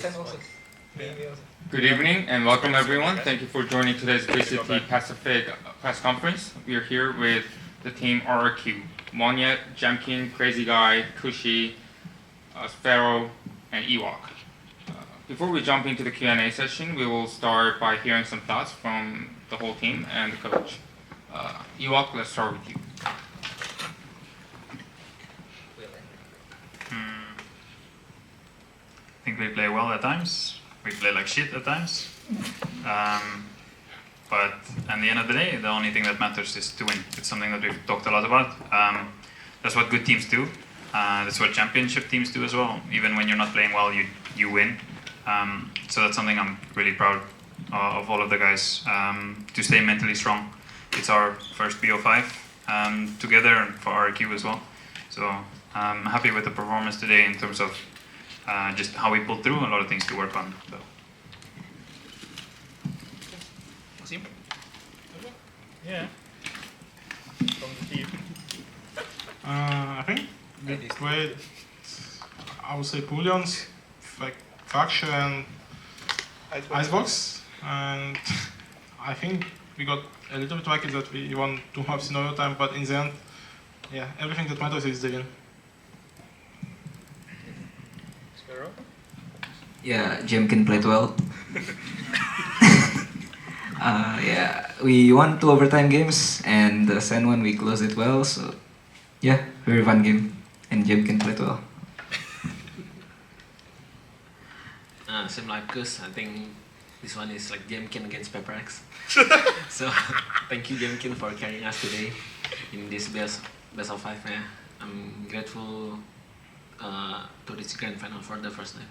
Good evening and welcome everyone. Thank you for joining today's BCT Pacific press conference. We are here with the team RRQ, Monyet, Jemkin, Crazy Guy, Kushi, Sparrow, and Ewok. Before we jump into the Q&A session, we will start by hearing some thoughts from the whole team and the coach. Ewok, let's start with you. I think we play well at times. We play like shit at times. But at the end of the day, the only thing that matters is to win. It's something that we've talked a lot about. That's what good teams do. That's what championship teams do as well. Even when you're not playing well, you win. So that's something I'm really proud of all of the guys, to stay mentally strong. It's our first BO5 together and for RRQ as well. So I'm happy with the performance today in terms of just how we pulled through. A lot of things to work on, though. Yeah. From the team. I think we played, I would say, Pullions, like Faction and Icebox, and I think we got a little bit lucky that we won 2 maps in overtime, but in the end, yeah, everything that matters is the win. Yeah, Jemkin played well. Yeah, we won 2 overtime games, and the second one we closed it well. So, yeah, very fun game, and Jemkin played well. Same like Gus, I think this one is like Jemkin against PepperX. So, thank you Jemkin for carrying us today in this best of 5. Yeah. I'm grateful to reach grand final for the first time.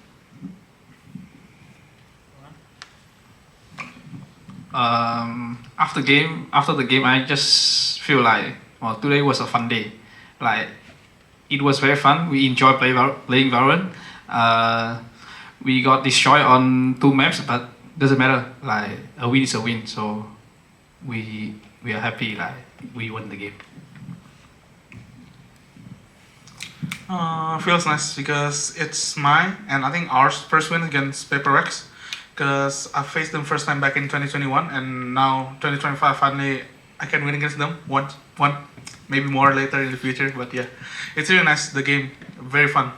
After the game, I just feel like, well, today was a fun day. Like, it was very fun. We enjoyed playing Valorant. We got destroyed on 2 maps, but doesn't matter. Like, a win is a win. So we are happy. Like, we won the game. Feels nice because it's mine and I think our first win against PaperX, because I faced them first time back in 2021 and now 2025 finally I can win against them one maybe more later in the future, but yeah, it's really nice. The game, very fun.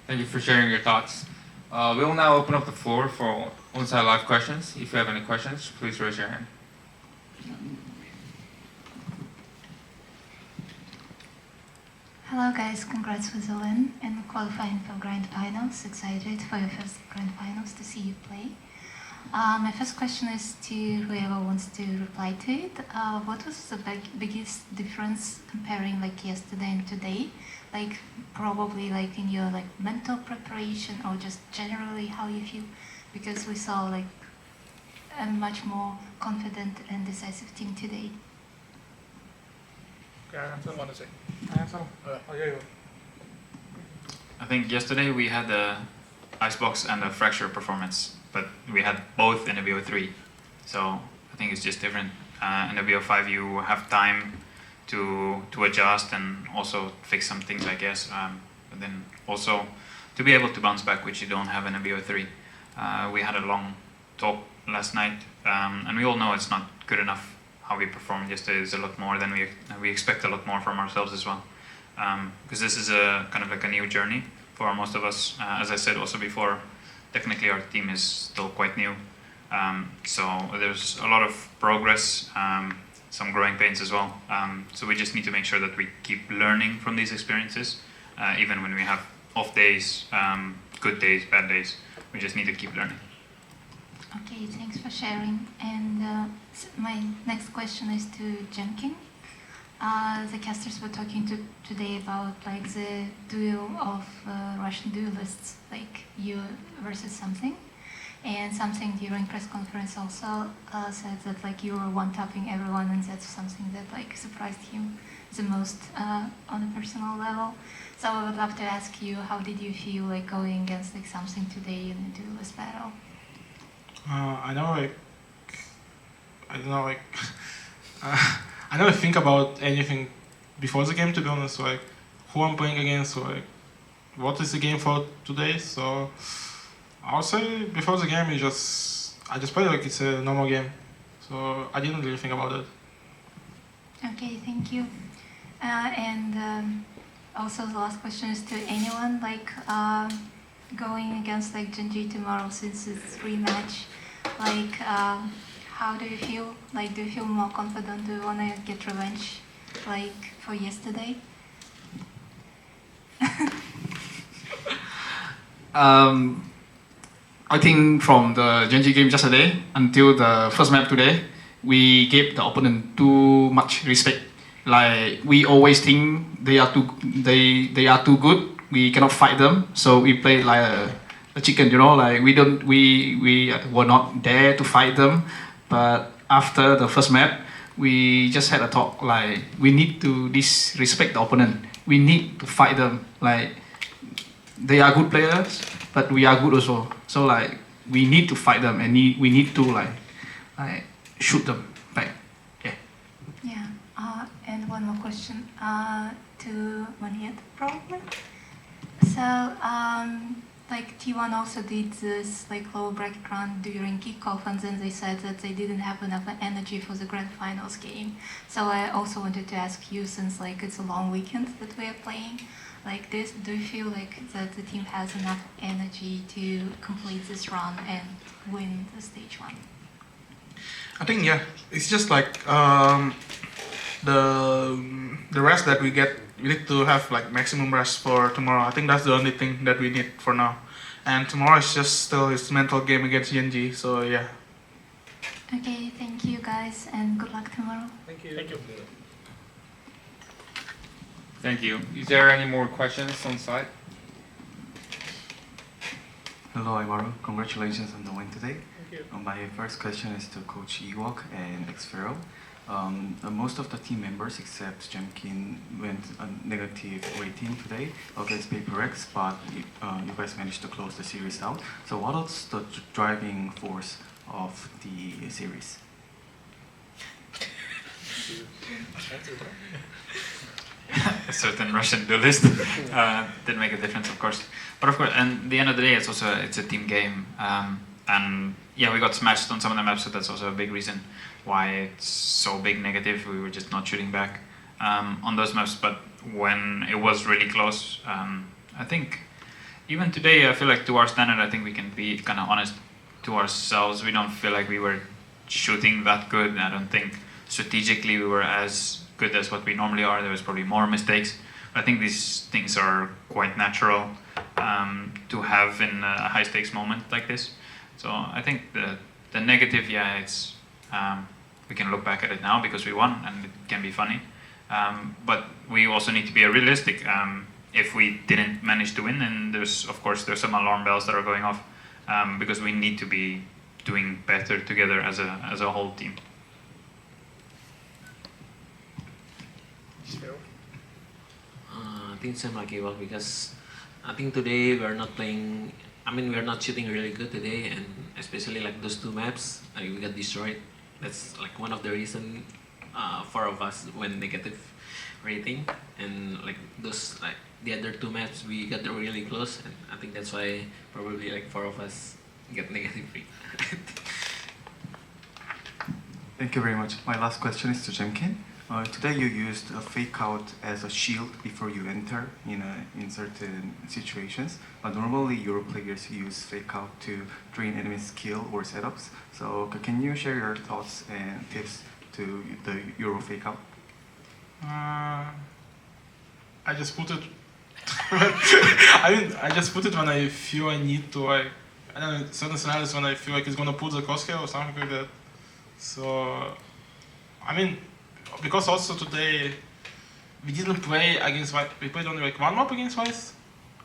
Thank you for sharing your thoughts. We will now open up the floor for on-site live questions. If you have any questions, please raise your hand. Hello guys, congrats with the win and qualifying for Grand Finals. Excited for your first Grand Finals to see you play. My first question is to whoever wants to reply to it. What was the biggest difference comparing like yesterday and today? Like probably like in your like mental preparation or just generally how you feel? Because we saw like a much more confident and decisive team today. I think yesterday we had the Icebox and the Fracture performance, but we had both in the BO3. So I think it's just different. In the BO5 you have time to adjust and also fix some things, I guess. But then also to be able to bounce back, which you don't have in a BO3. We had a long talk last night, and we all know it's not good enough. How we performed yesterday is a lot more than we expect a lot more from ourselves as well. Because this is a kind of like a new journey for most of us. As I said also before, technically our team is still quite new. So there's a lot of progress, some growing pains as well. So we just need to make sure that we keep learning from these experiences, even when we have off days, good days, bad days. We just need to keep learning. Okay, thanks for sharing. And my next question is to Jemkin. The casters were talking today about like the duel of Russian duelists, like you versus something. And something during press conference also said that like you were one-tapping everyone, and that's something that like surprised him the most on a personal level. So I would love to ask you, how did you feel like going against like something today in a duelist battle? I never think about anything before the game, to be honest, like who I'm playing against, or like what is the game for today. So I would say before the game, I just played like it's a normal game. So I didn't really think about it. Okay, thank you. And also the last question is to anyone like going against like Genji tomorrow since it's rematch. Like, how do you feel? Like, do you feel more confident? Do you wanna get revenge, like for yesterday? I think from the Genji game yesterday until the first map today, we gave the opponent too much respect. Like we always think they are too good. We cannot fight them, so we play like a chicken. You know, like we were not there to fight them. But after the first map, we just had a talk. Like we need to disrespect the opponent. We need to fight them. Like they are good players, but we are good also. So like we need to fight them, and we need to like shoot them back. Yeah. Yeah. And one more question to Maniet probably. So like T1 also did this like lower bracket run during kickoff, and then they said that they didn't have enough energy for the grand finals game. So I also wanted to ask you, since like it's a long weekend that we are playing, like this, do you feel like that the team has enough energy to complete this run and win the stage one? I think yeah, it's just like the rest that we get. We need to have like maximum rest for tomorrow. I think that's the only thing that we need for now. And tomorrow is just still his mental game against Genji. So yeah. Okay, thank you guys, and good luck tomorrow. Thank you. Is there any more questions on site? Hello, Imaru. Congratulations on the win today. My first question is to Coach Ewok and Xfero. Most of the team members except Jemkin went a negative rating today against PaperX, but you guys managed to close the series out. So what was the driving force of the series? A certain Russian duelist did make a difference, of course. But of course, and at the end of the day, it's a team game. And yeah, we got smashed on some of the maps, so that's also a big reason why it's so big negative. We were just not shooting back on those maps. But when it was really close, I think even today, I feel like to our standard, I think we can be kind of honest to ourselves. We don't feel like we were shooting that good. I don't think strategically we were as good as what we normally are. There was probably more mistakes. I think these things are quite natural to have in a high stakes moment like this. So I think the negative, yeah, it's we can look back at it now because we won and it can be funny. But we also need to be realistic. If we didn't manage to win, then there's some alarm bells that are going off because we need to be doing better together as a whole team. I think same like Ewok, because I think today we're not playing. I mean, we're not shooting really good today, and especially like those two maps, like we got destroyed. That's like one of the reason 4 of us went negative rating, and like those like the other 2 maps we got really close, and I think that's why probably like 4 of us get negative rating. Thank you very much. My last question is to Jemkin. Today you used a fake out as a shield before you enter in certain situations. But normally Euro players use fake out to drain enemy skill or setups. So can you share your thoughts and tips to the Euro fake out? I just put it. I just put it when I feel I need to, like, I don't know, certain scenarios when I feel like it's gonna put the crosshair or something like that. So, I mean, because also today we didn't play against White. We played only like 1 map against White,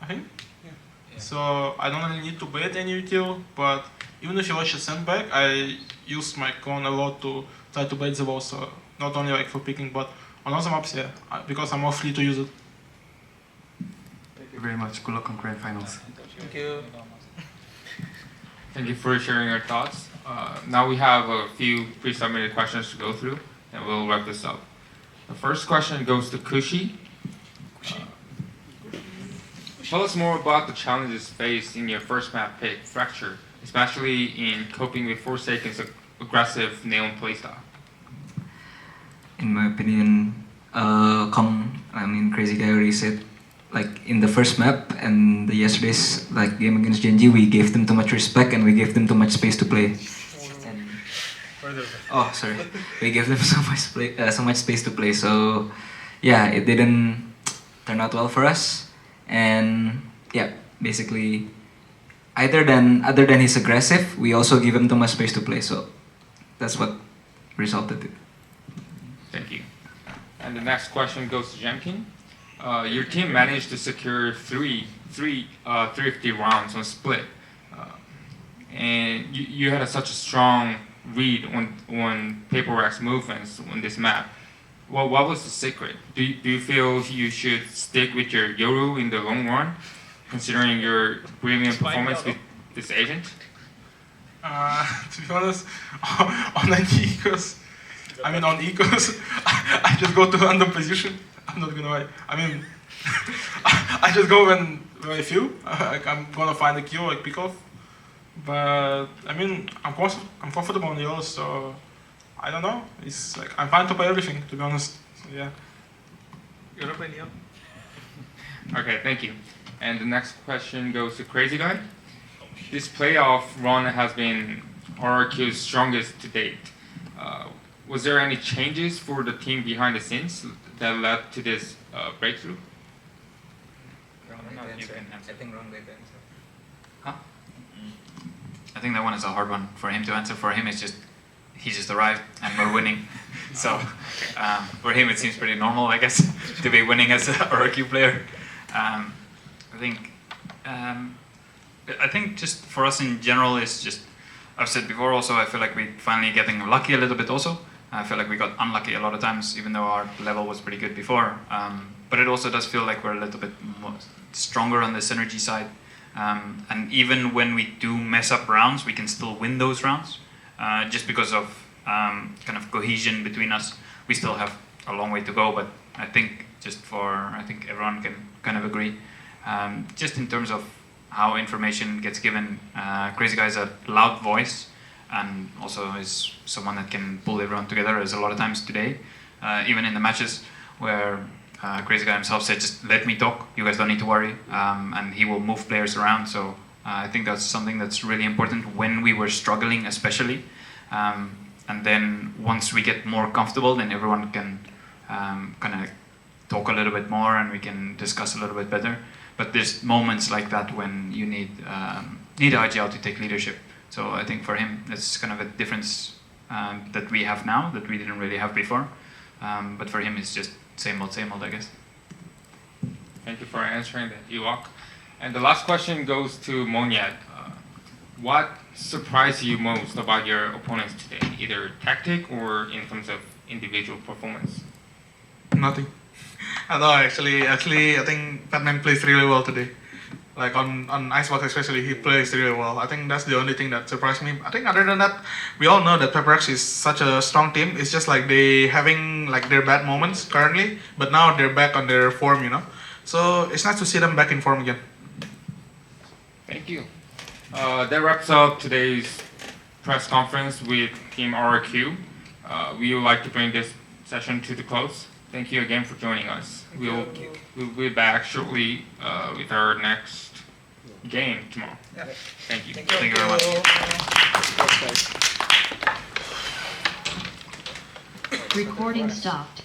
I think. Yeah. So I don't really need to bait any util, but even if you watch a sandbag, I use my clone a lot to try to bait the wall. So not only like for picking, but on other maps, yeah, because I'm more free to use it. Thank you very much. Good luck on grand finals. Thank you. Thank you for sharing your thoughts. Now we have a few pre-submitted questions to go through, and we'll wrap this up. The first question goes to Kushi. tell us more about the challenges faced in your first map pick, Fracture, especially in coping with Forsaken's aggressive Neon playstyle. In my opinion, Crazy Guy already said, like in the first map and the yesterday's like game against Genji, we gave them too much respect and we gave them too much space to play. And, oh, sorry, we gave them so much space to play. So yeah, it didn't turn out well for us. And yeah, basically, other than he's aggressive, we also give him too much space to play. So that's what resulted in. Thank you. And the next question goes to Jemkin. Your team managed to secure 350 rounds on split, and you had such a strong read on Paperwork's movements on this map. Well, what was the secret? Do you feel you should stick with your Yoru in the long run, considering your brilliant performance with this agent? To be honest, on ecos, on ecos, I just go to random position. I'm not gonna lie. I just go when I feel like I'm gonna find a kill, like pick off. But I'm comfortable on the Yoru, so I don't know. It's like I'm fine to play everything, to be honest. So yeah. Okay, thank you. And the next question goes to Crazy Guy. This playoff run has been RRQ's strongest to date. Was there any changes for the team behind the scenes that led to this breakthrough? I think wrong way to answer. Huh? I think that one is a hard one for him to answer. For him, it's just he just arrived and we're winning. So for him, it seems pretty normal, I guess, to be winning as a RRQ player. I think just for us in general, it's just I've said before. Also, I feel like we're finally getting lucky a little bit. Also, I feel like we got unlucky a lot of times, even though our level was pretty good before. But it also does feel like we're a little bit more stronger on the synergy side. And even when we do mess up rounds, we can still win those rounds, just because of kind of cohesion between us. We still have a long way to go, but I think everyone can kind of agree. Just in terms of how information gets given, Crazy Guy is a loud voice, and also is someone that can pull everyone together. As a lot of times today, even in the matches where Crazy Guy himself said, "Just let me talk. You guys don't need to worry," and he will move players around. So I think that's something that's really important when we were struggling, especially. And then once we get more comfortable, then everyone can kind of talk a little bit more, and we can discuss a little bit better. But there's moments like that when you need IGL to take leadership. So I think for him, that's kind of a difference that we have now that we didn't really have before. But for him, it's just same old, I guess. Thank you for answering that, Ewok. And the last question goes to Monyet. What surprised you most about your opponents today, either tactic or in terms of individual performance? Nothing. No, actually, I think Batman plays really well today. Like on Icebox especially, he plays really well. I think that's the only thing that surprised me. I think other than that, we all know that PepperX is such a strong team. It's just like they having like their bad moments currently, but now they're back on their form, So it's nice to see them back in form again. Thank you. That wraps up today's press conference with Team RRQ. We would like to bring this session to the close. Thank you again for joining us. We'll be back shortly with our next game tomorrow. Yeah. Thank you. Thank you very much. much. Recording stopped.